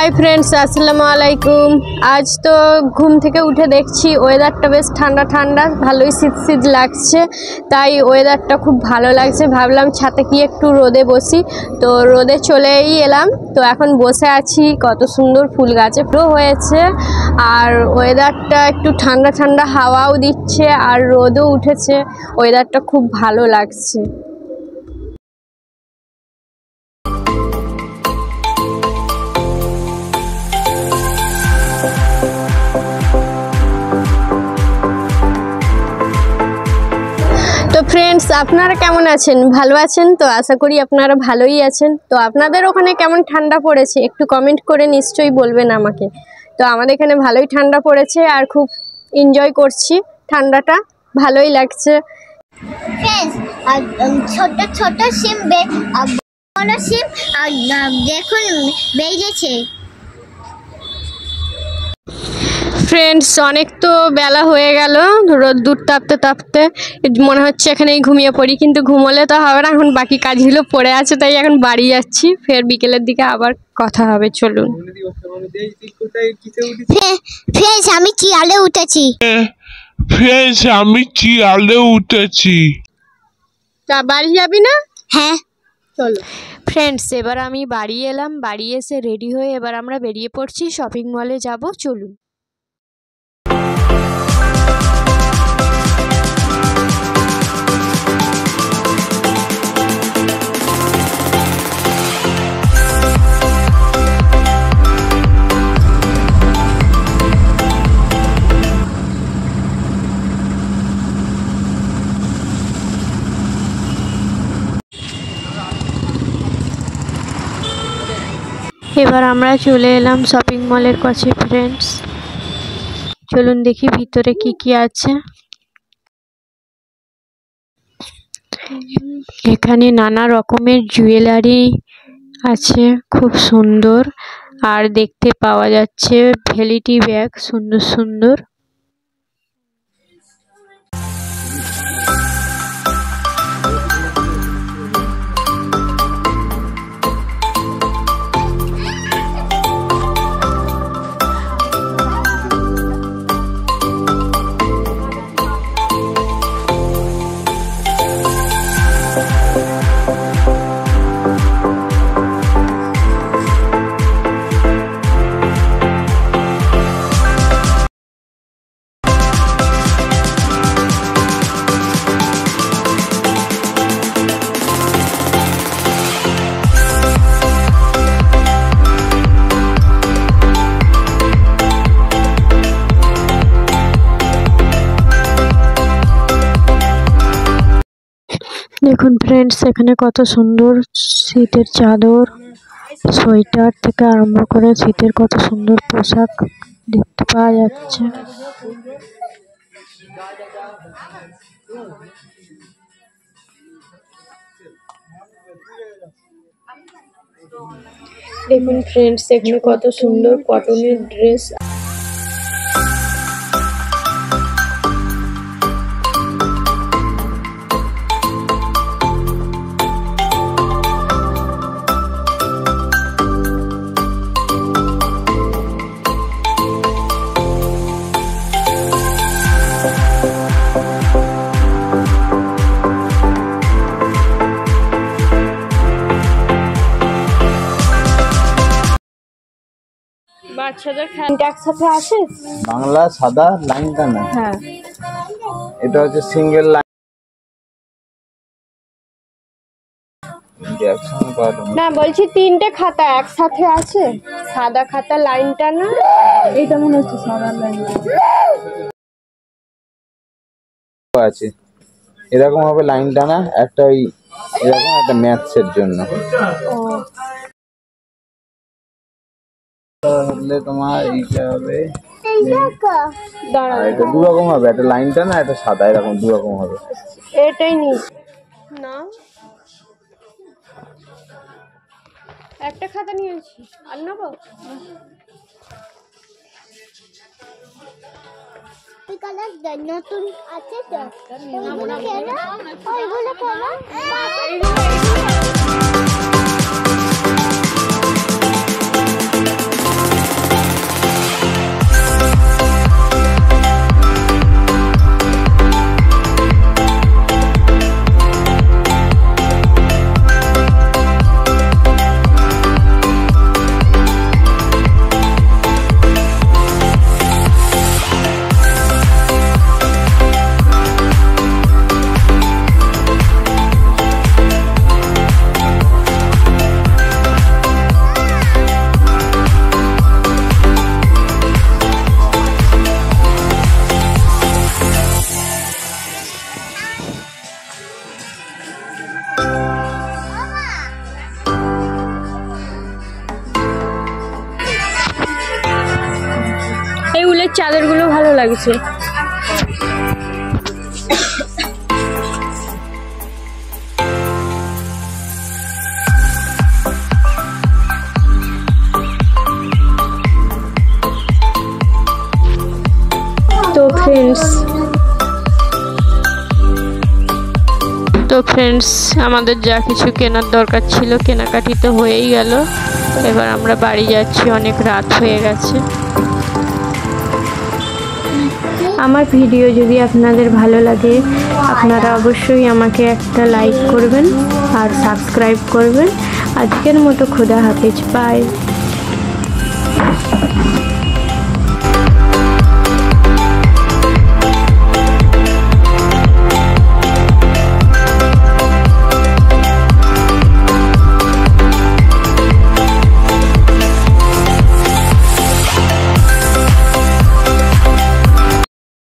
Hi friends अस्सलामु आलैकुम। आज तो घूम থেকে উঠে দেখছি ওয়েদারটা বেশ ঠান্ডা ঠান্ডা, ভালোই শীত শীত লাগছে, তাই ওয়েদারটা খুব ভালো লাগছে। ভাবলাম ছাদে কি একটু রোদে বসি, তো রোদে চলেই এলাম। তো এখন বসে আছি, কত সুন্দর ফুল গাছে পুরো হয়েছে, আর ওয়েদারটা একটু ঠান্ডা ঠান্ডা হাওয়াও দিচ্ছে আর রোদও উঠেছে, ওয়েদারটা খুব ভালো লাগছে। তো ফ্রেন্ডস, আপনারা কেমন আছেন? ভালো আছেন তো? আশা করি আপনারা ভালোই আছেন। তো আপনাদের ওখানে কেমন ঠান্ডা পড়েছে একটু কমেন্ট করে নিশ্চয়ই বলবেন আমাকে। তো আমাদের এখানে ভালোই ঠান্ডা পড়েছে আর খুব এনজয় করছি, ঠান্ডাটা ভালোই লাগছে। ফ্রেন্ডস, ছোট ছোট সিম বড় সিম দেখুন বেরিয়েছে। ফ্রেন্ডস, অনেক তো বেলা হয়ে গেল, রোদ্দুর তাপতে তাপতে মনে হচ্ছে এখানেই ঘুমিয়ে পড়ি, কিন্তু ঘুমোলে তো হবে না, এখন বাকি কাজগুলো পড়ে আছে, তাই এখন বাড়ি যাচ্ছি। ফের বিকেলের দিকে আবার কথা হবে, চলুন। ফ্রেন্ডস, আমি চিয়ালে উঠেছি। তা বাড়ি যাবি না? হ্যাঁ চলো ফ্রেন্ডস, এবার আমি বাড়ি এলাম। বাড়ি এসে রেডি হয়ে এবার আমরা বেরিয়ে পড়ছি, শপিং মলে যাব, চলুন। এবার আমরা চলে এলাম শপিং মলের কাছে। ফ্রেন্ডস, চলুন দেখি ভিতরে কি কি আছে। এখানে নানা রকমের জুয়েলারি আছে, খুব সুন্দর, আর দেখতে পাওয়া যাচ্ছে ভ্যানিটি ব্যাগ সুন্দর সুন্দর। দেখুন ফ্রেন্ডস, এখানে কত সুন্দর শীতের চাদর, সোয়েটার থেকে আরম্ভ করে শীতের কত সুন্দর পোশাক দেখতে পাওয়া যাচ্ছে। দেখুন ফ্রেন্ডস, এখানে কত সুন্দর কটনের ড্রেস। বাচ্চাদের খেলনা একসাথে আছে, বাংলা সাদা লাইনটা না। হ্যাঁ, এটা হচ্ছে সিঙ্গেল লাইন, না বলছি তিনটে খাতা একসাথে আছে, সাদা খাতা লাইনটা না, এটা মনে হচ্ছে সাদা লাইন আছে। এরকম হবে লাইনটা না, একটা ওই এরকম একটা ম্যাথসের জন্য হলে তোমার এইটা হবে, এটা দু রকম হবে, একটা লাইনটা না, একটা সাদা, এরকম দু রকম হবে। এটাই নি না, একটা খাতা নিয়েছি আর নেবো। নতুন আছে তো, ওইগুলো কেন চাদরগুলো ভালো লাগছে। তো ফ্রেন্ডস আমাদের যা কিছু কেনার দরকার ছিল কেনাকাটি তো হয়েই গেল। এবার আমরা বাড়ি যাচ্ছি, অনেক রাত হয়ে গেছে। আমার ভিডিও যদি আপনাদের ভালো লাগে আপনারা অবশ্যই আমাকে একটা লাইক করবেন আর সাবস্ক্রাইব করবেন। আজকের মতো খোদা হাফেজ, বাই।